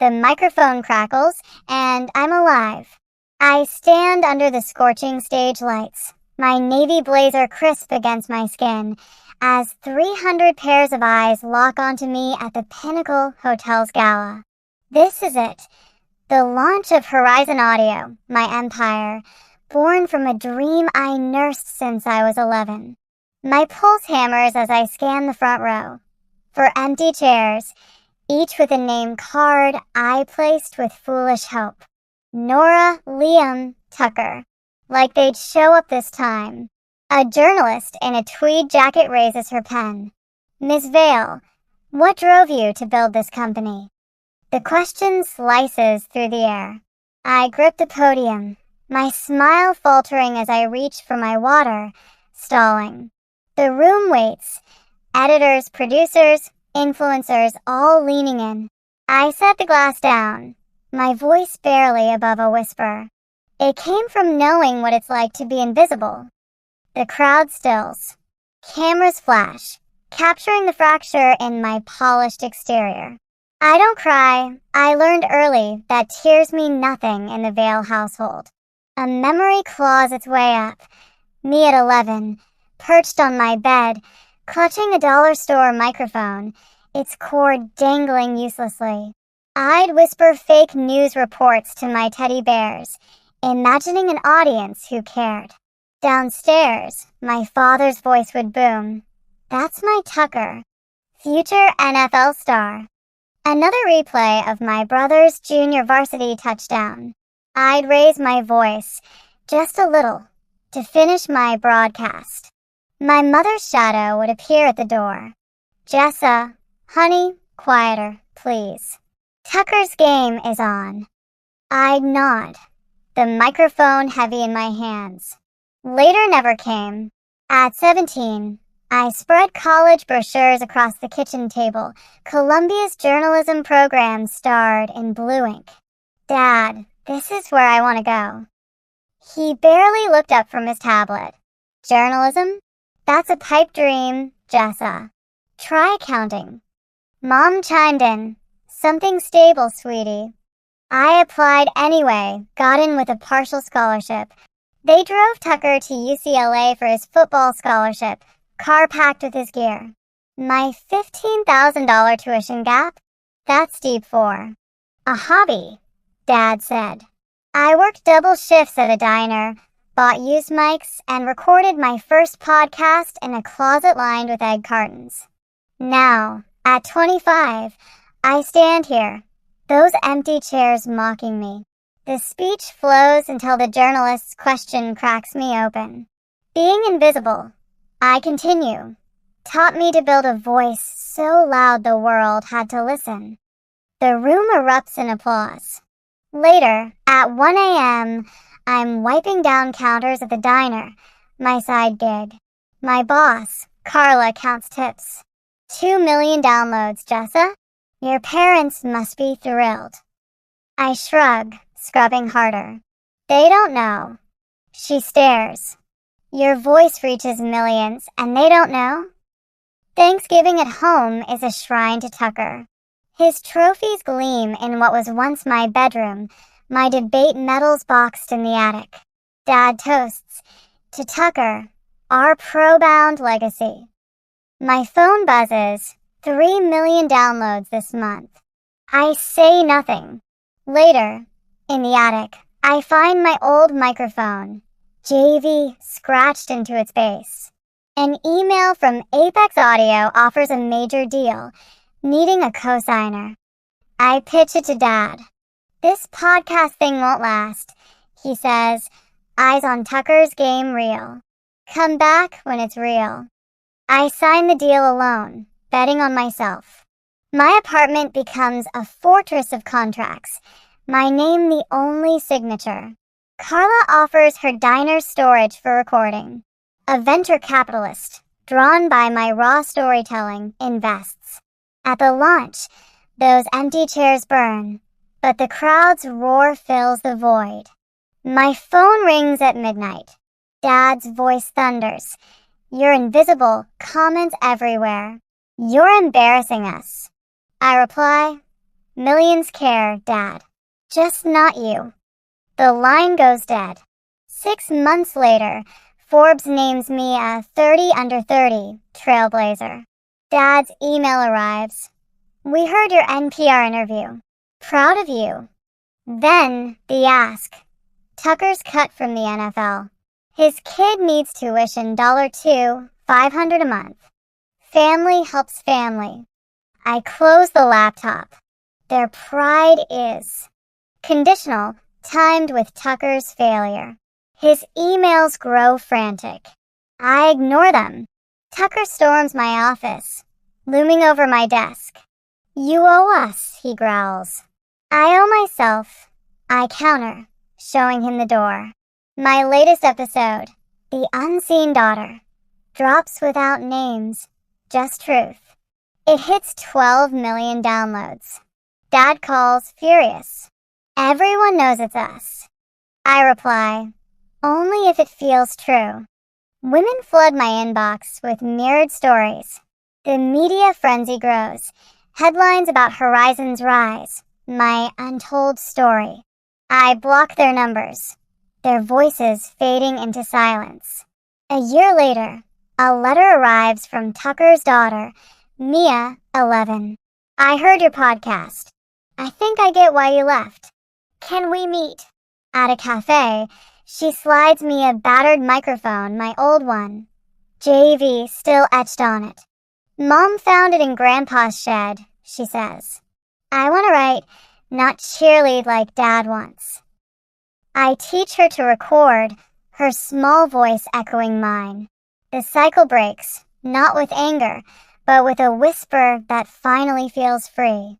The microphone crackles, and I'm alive. I stand under the scorching stage lights, my navy blazer crisp against my skin, as 300 pairs of eyes lock onto me at the Pinnacle Hotel's gala. This is it, the launch of Horizon Audio, my empire, born from a dream I nursed since I was 11. My pulse hammers as I scan the front row. For empty chairs, each with a name card I placed with foolish hope. Nora, Liam, Tucker. Like they'd show up this time. A journalist in a tweed jacket raises her pen. Miss Vale, what drove you to build this company? The question slices through the air. I grip the podium, my smile faltering as I reach for my water, stalling. The room waits. Editors, producers, influencers, all leaning in. I set the glass down, my voice barely above a whisper. It came from knowing what it's like to be invisible. The crowd stills. Cameras flash, capturing the fracture in my polished exterior. I don't cry. I learned early that tears mean nothing in the Vale household. A memory claws its way up. Me at 11, perched on my bed, clutching a dollar store microphone, its cord dangling uselessly. I'd whisper fake news reports to my teddy bears, imagining an audience who cared. Downstairs, my father's voice would boom. That's my Tucker, future NFL star. Another replay of my brother's junior varsity touchdown. I'd raise my voice, just a little, to finish my broadcast. My mother's shadow would appear at the door. Jessa, honey, quieter, please. Tucker's game is on. I'd nod, the microphone heavy in my hands. Later never came. At 17, I spread college brochures across the kitchen table. Columbia's journalism program starred in blue ink. Dad, this is where I want to go. He barely looked up from his tablet. Journalism? That's a pipe dream, Jessa. Try accounting. Mom chimed in. Something stable, sweetie. I applied anyway, got in with a partial scholarship. They drove Tucker to UCLA for his football scholarship, car packed with his gear. My $15,000 tuition gap? That's deep for. A hobby, Dad said. I worked double shifts at a diner, bought used mics, and recorded my first podcast in a closet lined with egg cartons. Now, at 25, I stand here, those empty chairs mocking me. The speech flows until the journalist's question cracks me open. Being invisible, I continue, taught me to build a voice so loud the world had to listen. The room erupts in applause. Later, at 1 a.m., I'm wiping down counters at the diner, my side gig. My boss, Carla, counts tips. 2 million downloads, Jessa. Your parents must be thrilled. I shrug, scrubbing harder. They don't know. She stares. Your voice reaches millions, and they don't know? Thanksgiving at home is a shrine to Tucker. His trophies gleam in what was once my bedroom, my debate medals boxed in the attic. Dad toasts, to Tucker, our pro-bound legacy. My phone buzzes, 3 million downloads this month. I say nothing. Later, in the attic, I find my old microphone, JV scratched into its base. An email from Apex Audio offers a major deal, needing a cosigner. I pitch it to Dad. This podcast thing won't last, he says, eyes on Tucker's game reel. Come back when it's real. I sign the deal alone, betting on myself. My apartment becomes a fortress of contracts, my name the only signature. Carla offers her diner's storage for recording. A venture capitalist, drawn by my raw storytelling, invests. At the launch, those empty chairs burn, but the crowd's roar fills the void. My phone rings at midnight. Dad's voice thunders. You're invisible, comments everywhere. You're embarrassing us. I reply, Millions care, Dad. Just not you. The line goes dead. 6 months later, Forbes names me a 30 under 30 trailblazer. Dad's email arrives. We heard your NPR interview. Proud of you. Then the ask. Tucker's cut from the NFL. His kid needs tuition $2, $500 a month. Family helps family. I close the laptop. Their pride is conditional, timed with Tucker's failure. His emails grow frantic. I ignore them. Tucker storms my office, looming over my desk. You owe us, he growls. I owe myself. I counter, showing him the door. My latest episode, The Unseen Daughter, drops without names, just truth. It hits 12 million downloads. Dad calls furious. Everyone knows it's us. I reply, only if it feels true. Women flood my inbox with mirrored stories. The media frenzy grows. Headlines about Horizon's rise, my untold story. I block their numbers, their voices fading into silence. A year later, a letter arrives from Tucker's daughter, Mia, 11. I heard your podcast. I think I get why you left. Can we meet? At a cafe, she slides me a battered microphone, my old one. JV still etched on it. Mom found it in Grandpa's shed, she says. I want to write, not cheerlead like Dad wants. I teach her to record, her small voice echoing mine. The cycle breaks, not with anger, but with a whisper that finally feels free.